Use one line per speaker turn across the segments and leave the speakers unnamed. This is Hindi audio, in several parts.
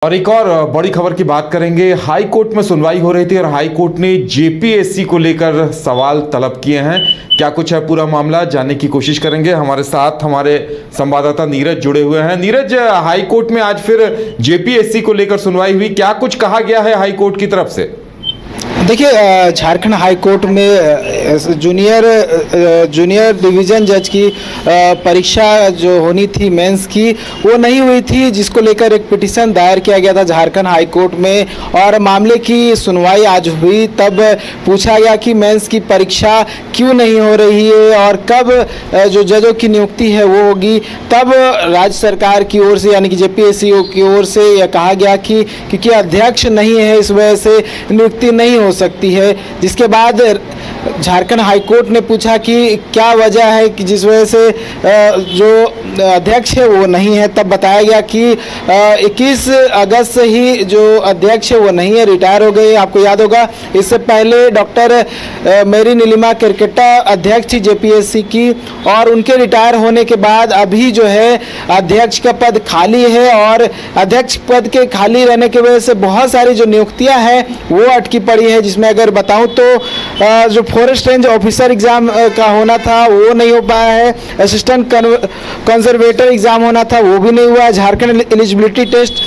और एक और बड़ी खबर की बात करेंगे। हाई कोर्ट में सुनवाई हो रही थी और हाई कोर्ट ने जेपीएससी को लेकर सवाल तलब किए हैं। क्या कुछ है पूरा मामला, जानने की कोशिश करेंगे। हमारे साथ हमारे संवाददाता नीरज जुड़े हुए हैं। नीरज, हाई कोर्ट में आज फिर जेपीएससी को लेकर सुनवाई हुई, क्या कुछ कहा गया है हाई कोर्ट की तरफ से?
देखिए, झारखंड हाई कोर्ट में जूनियर डिवीज़न जज की परीक्षा जो होनी थी मेंस की, वो नहीं हुई थी, जिसको लेकर एक पिटीशन दायर किया गया था झारखंड हाई कोर्ट में। और मामले की सुनवाई आज हुई। तब पूछा गया कि मेंस की परीक्षा क्यों नहीं हो रही है और कब जो जजों की नियुक्ति है वो होगी। तब राज्य सरकार की ओर से यानी कि जेपीएससी की ओर से यह कहा गया कि क्योंकि अध्यक्ष नहीं है इस वजह से नियुक्ति नहीं हो सकती है। जिसके बाद झारखंड हाई कोर्ट ने पूछा कि क्या वजह है कि जिस वजह से जो अध्यक्ष है वो नहीं है। तब बताया गया कि 21 अगस्त से ही जो अध्यक्ष है वो नहीं है, रिटायर हो गए। आपको याद होगा इससे पहले डॉक्टर मेरी नीलिमा केरकेट्टा अध्यक्ष थी जेपीएससी की, और उनके रिटायर होने के बाद अभी जो है अध्यक्ष का पद खाली है। और अध्यक्ष पद के खाली रहने की वजह से बहुत सारी जो नियुक्तियां हैं वो अटकी पड़ी है। जिसमें अगर बताऊं तो जो फॉरेस्ट रेंज ऑफिसर एग्जाम का होना था वो नहीं हो पाया है। असिस्टेंट कंजर्वेटर एग्जाम होना था वो भी नहीं हुआ। झारखंड एलिजिबिलिटी टेस्ट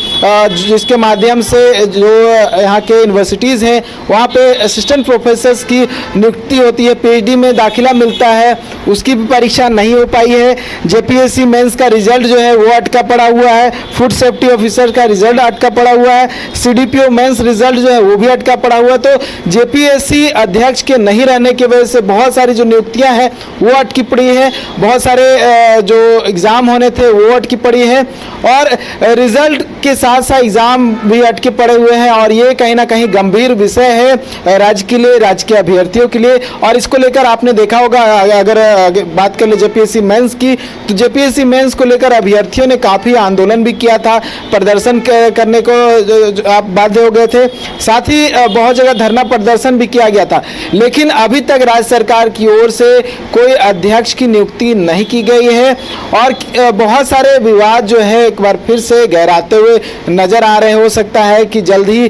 जिसके माध्यम से जो यहाँ के यूनिवर्सिटीज़ हैं वहाँ पे असिस्टेंट प्रोफेसर्स की नियुक्ति होती है, पीएचडी में दाखिला मिलता है, उसकी भी परीक्षा नहीं हो पाई है। जेपीएससी मेंस का रिजल्ट जो है वो अटका पड़ा हुआ है। फूड सेफ्टी ऑफिसर का रिजल्ट अटका पड़ा हुआ है। सीडीपीओ मेंस रिजल्ट जो है वो भी अटका पड़ा हुआ है। तो जेपीएससी अध्यक्ष के नहीं रहने की वजह से बहुत सारी जो नियुक्तियां हैं वो अटकी पड़ी है। बहुत सारे जो एग्ज़ाम होने थे वो अटकी पड़ी है और रिजल्ट के साथ साथ एग्ज़ाम भी अटके पड़े हुए हैं। और ये कहीं ना कहीं गंभीर विषय है राज्य के लिए, राज्य के अभ्यर्थियों के लिए। और इसको लेकर आपने देखा होगा, अगर बात कर ले जेपीएससी मेंस की, तो जेपीएससी मेंस को लेकर अभ्यर्थियों ने काफ़ी आंदोलन भी किया था, प्रदर्शन करने को आप बाध्य हो गए थे। साथ ही बहुत जगह धरना प्रदर्शन भी किया गया था। लेकिन अभी तक राज्य सरकार की ओर से कोई अध्यक्ष की नियुक्ति नहीं की गई है और बहुत सारे विवाद जो है एक बार फिर से गहराते हुए नजर आ रहे हैं। हो सकता है कि जल्द ही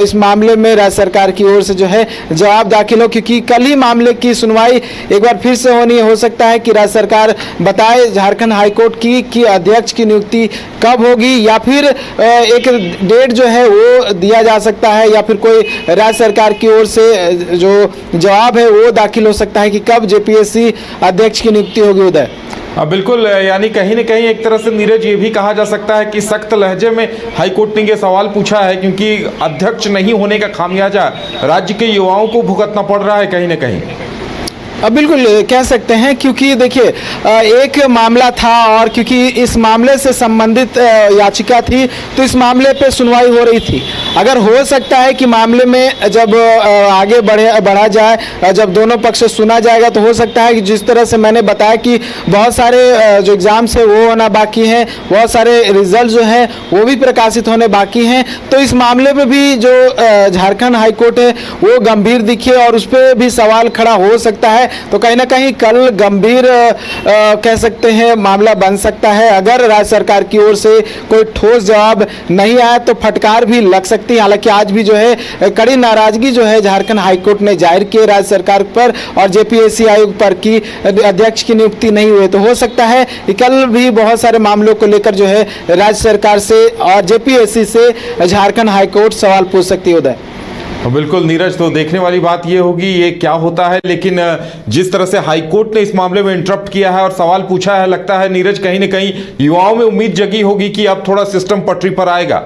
इस मामले में राज्य सरकार की ओर से जो है जवाब दाखिल हो, क्योंकि कल ही मामले की सुनवाई एक बार फिर से होनी है। हो सकता है कि राज्य सरकार बताए झारखंड हाईकोर्ट की कि अध्यक्ष की नियुक्ति कब होगी, या फिर एक डेट जो है वो दिया जा सकता है, या फिर कोई राज्य सरकार की ओर से जो जवाब है वो दाखिल हो सकता है कि कब जेपीएससी अध्यक्ष की नियुक्ति होगी। उदय,
बिल्कुल, यानी कहीं न कहीं एक तरह से नीरज ये भी कहा जा सकता है कि सख्त लहजे में हाईकोर्ट ने ये सवाल पूछा है, क्योंकि अध्यक्ष नहीं होने का खामियाजा राज्य के युवाओं को भुगतना पड़ रहा है कहीं न कहीं।
बिल्कुल कह सकते हैं, क्योंकि देखिए एक मामला था और क्योंकि इस मामले से संबंधित याचिका थी तो इस मामले पे सुनवाई हो रही थी। अगर हो सकता है कि मामले में जब आगे बढ़ा जाए, जब दोनों पक्ष से सुना जाएगा, तो हो सकता है कि जिस तरह से मैंने बताया कि बहुत सारे जो एग्ज़ाम्स है वो होना बाकी हैं, बहुत सारे रिजल्ट जो हैं वो भी प्रकाशित होने बाकी हैं। तो इस मामले में भी जो झारखंड हाईकोर्ट है वो गंभीर दिखे और उस पर भी सवाल खड़ा हो सकता है। तो कहीं ना कहीं कल गंभीर कह सकते हैं मामला बन सकता है। अगर राज्य सरकार की ओर से कोई ठोस जवाब नहीं आया तो फटकार भी लग सकती है। हालांकि आज भी जो है कड़ी नाराजगी जो है झारखंड हाईकोर्ट ने जाहिर की राज्य सरकार पर और जेपीएससी आयोग पर कि अध्यक्ष की नियुक्ति नहीं हुई। तो हो सकता है कि कल भी बहुत सारे मामलों को लेकर जो है राज्य सरकार से और जेपीएससी से झारखंड हाईकोर्ट सवाल पूछ सकती है। उदय,
बिल्कुल नीरज, तो देखने वाली बात ये होगी ये क्या होता है। लेकिन जिस तरह से हाईकोर्ट ने इस मामले में इंटरप्ट किया है और सवाल पूछा है, लगता है नीरज कहीं न कहीं युवाओं में उम्मीद जगी होगी कि अब थोड़ा सिस्टम पटरी पर आएगा।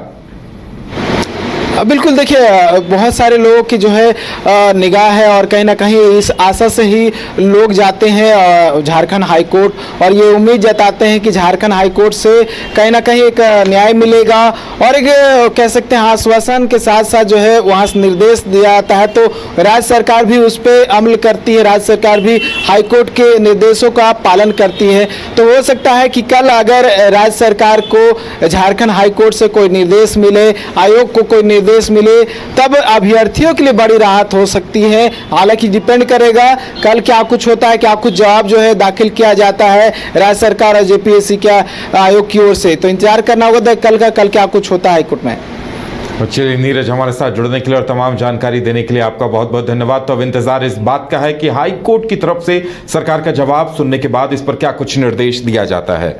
बिल्कुल, देखिए बहुत सारे लोगों की जो है निगाह है और कहीं ना कहीं इस आशा से ही लोग जाते हैं झारखंड हाईकोर्ट और ये उम्मीद जताते हैं कि झारखंड हाईकोर्ट से कहीं ना कहीं एक न्याय मिलेगा और एक कह सकते हैं आश्वासन के साथ साथ जो है वहाँ से निर्देश दिया जाता है तो राज्य सरकार भी उस पर अमल करती है, राज्य सरकार भी हाईकोर्ट के निर्देशों का पालन करती है। तो हो सकता है कि कल अगर राज्य सरकार को झारखंड हाईकोर्ट से कोई निर्देश मिले, आयोग को कोई निर्देश निर्देश मिले तब अभ्यर्थियों के लिए बड़ी राहत हो सकती है। हालांकि डिपेंड करेगा कल क्या कुछ होता है, क्या कुछ जवाब जो है दाखिल किया जाता है राज्य सरकार और जेपीएससी के आयोग की ओर से। तो इंतजार करना होगा कल क्या कुछ होता है हाईकोर्ट में।
चलिए नीरज, हमारे साथ जुड़ने के लिए और तमाम जानकारी देने के लिए आपका बहुत बहुत धन्यवाद। तो अब इंतजार इस बात का है कि हाई कोर्ट की तरफ से सरकार का जवाब सुनने के बाद इस पर क्या कुछ निर्देश दिया जाता है।